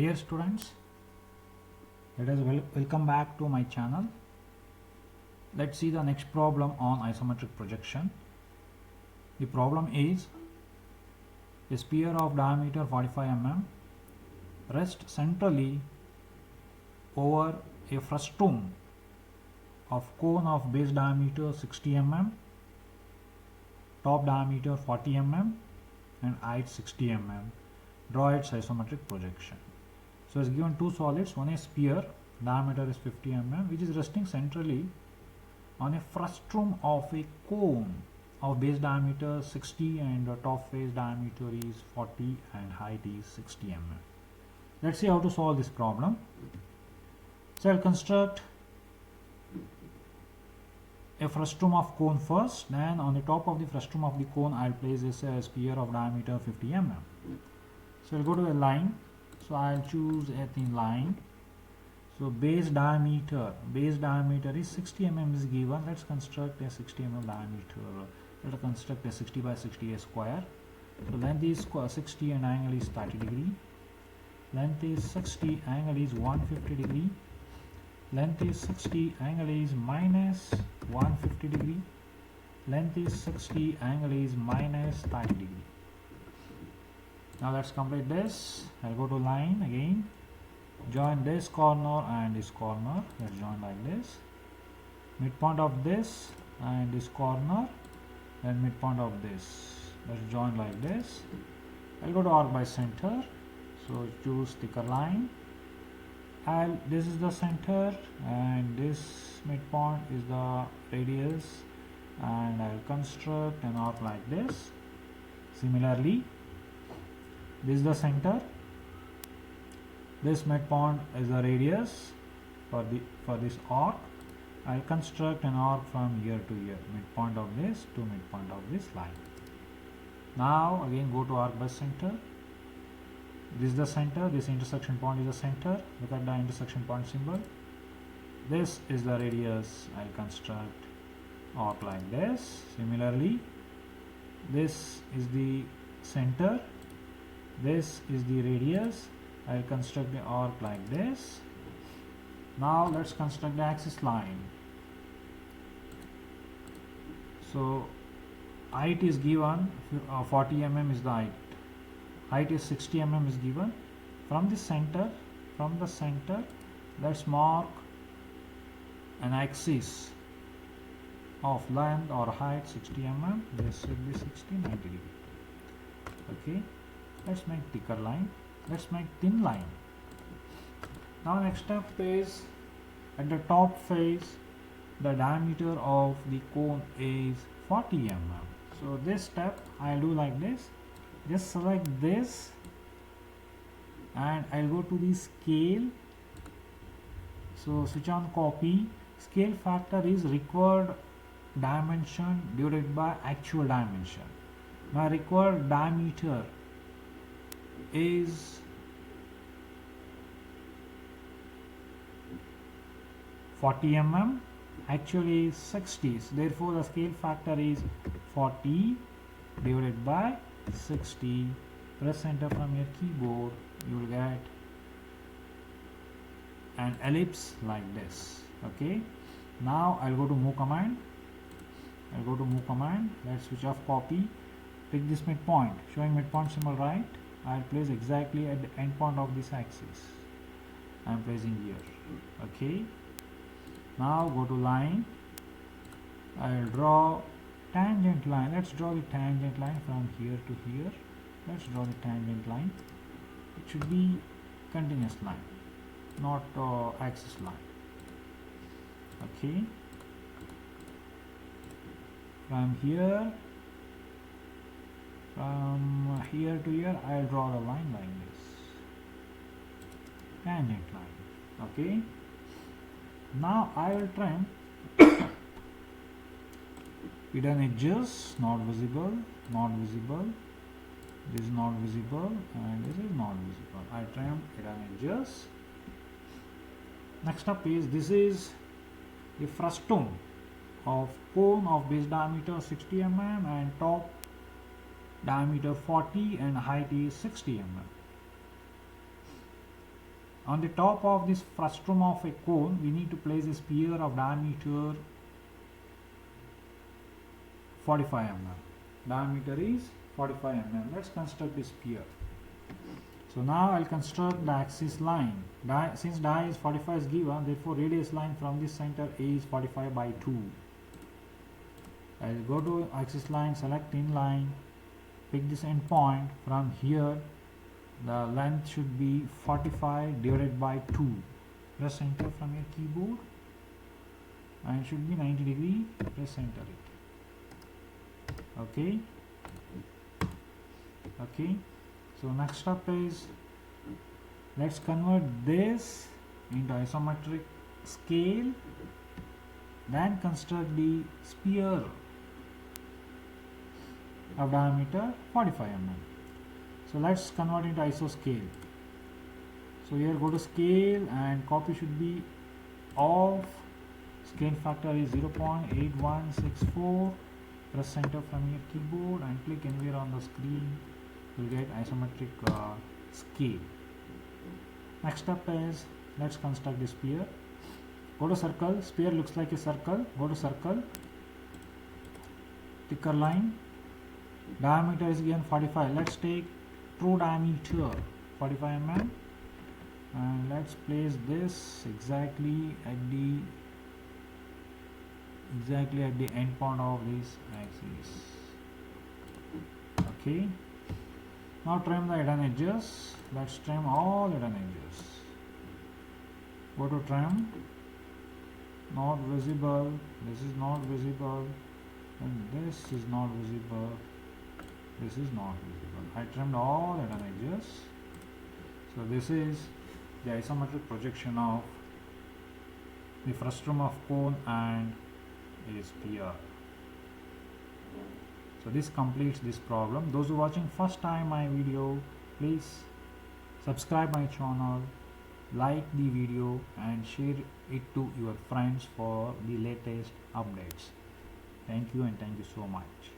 Dear students, let us welcome back to my channel. Let's see the next problem on isometric projection. The problem is a sphere of diameter 45 mm rests centrally over a frustum of cone of base diameter 60 mm, top diameter 40 mm and height 60 mm. Draw its isometric projection. So it's given two solids, one is sphere, diameter is 50 mm, which is resting centrally on a frustum of a cone of base diameter 60 and the top face diameter is 40 and height is 60 mm. Let's see how to solve this problem. So I'll construct a frustum of cone first, then on the top of the frustum of the cone I'll place this sphere of diameter 50 mm. So I'll go to a line. So I'll choose a thin line. So base diameter is 60 mm is given. Let's construct a 60 mm diameter. Let us construct a 60 by 60 a square. So length is 60 and angle is 30 degree. Length is 60, angle is 150 degree. Length is 60, angle is minus 150 degree. Length is 60, angle is minus 30 degree. Now let's complete this. I'll go to line again. Join this corner and this corner. Let's join like this. Midpoint of this and this corner. Then midpoint of this. Let's join like this. I'll go to arc by center. So choose thicker line. This is the center and this midpoint is the radius. And I'll construct an arc like this. Similarly, this is the center. This midpoint is the radius for this arc. I'll construct an arc from here to here, midpoint of this to midpoint of this line. Now again go to arc by center. This is the center. This intersection point is the center. Look at the intersection point symbol. This is the radius. I'll construct arc like this. Similarly, this is the center. This is the radius. I'll construct the arc like this. Now let's construct the axis line. So height is given, 40 mm is the height. Height is 60 mm is given. From the center, let's mark an axis of length or height 60 mm. This should be 60, 90 degree. Okay. Let's make thicker line. Let's make thin line. Now next step is at the top face the diameter of the cone is 40 mm. So this step I'll do like this. Just select this and I'll go to the scale. So switch on copy. Scale factor is required dimension divided by actual dimension. My required diameter is 40 mm, actually is 60, so therefore the scale factor is 40 divided by 60. Press enter from your keyboard, you will get an ellipse like this. Okay, now I'll go to move command. Let's switch off copy. Pick this midpoint, showing midpoint symbol right. I'll place exactly at the end point of this axis. I'm placing here. Okay. Now go to line. I'll draw tangent line. Let's draw the tangent line from here to here. Let's draw the tangent line. It should be continuous line, not axis line. Okay. From here to here I'll draw a line like this, tangent line. Okay, now I will trim hidden edges, not visible, this is not visible and this is not visible. I trim hidden edges. Next up is this is the frustum of cone of base diameter 60 mm and top diameter 40 and height is 60 mm. On the top of this frustum of a cone, we need to place a sphere of diameter 45 mm. Diameter is 45 mm. Let's construct this sphere. So now I'll construct the axis line. Since die is 45 is given, therefore radius line from this center is 45 by 2. I'll go to axis line, select inline, pick this end point. From here, the length should be 45 divided by 2. Press enter from your keyboard, and it should be 90 degree. Press enter it. Okay. Okay. So next step is, let's convert this into isometric scale, then construct the sphere of diameter 45 mm. So let's convert into iso scale. So here go to scale, and copy should be off. Scale factor is 0.8164. Press enter from your keyboard and click anywhere on the screen. You'll get isometric scale. Next step is, let's construct the sphere. Go to circle. Sphere looks like a circle. Go to circle. Thicker line. Diameter is again 45. Let's take true diameter 45 mm, and let's place this exactly at the end point of this axis. Okay. Now trim the hidden edges. Let's trim all hidden edges. Go to trim. Not visible. This is not visible. And this is not visible. This is not visible. I trimmed all hidden edges. So this is the isometric projection of the frustum of cone and a sphere. So this completes this problem. Those who are watching first time my video, please subscribe my channel, like the video and share it to your friends for the latest updates. Thank you, and thank you so much.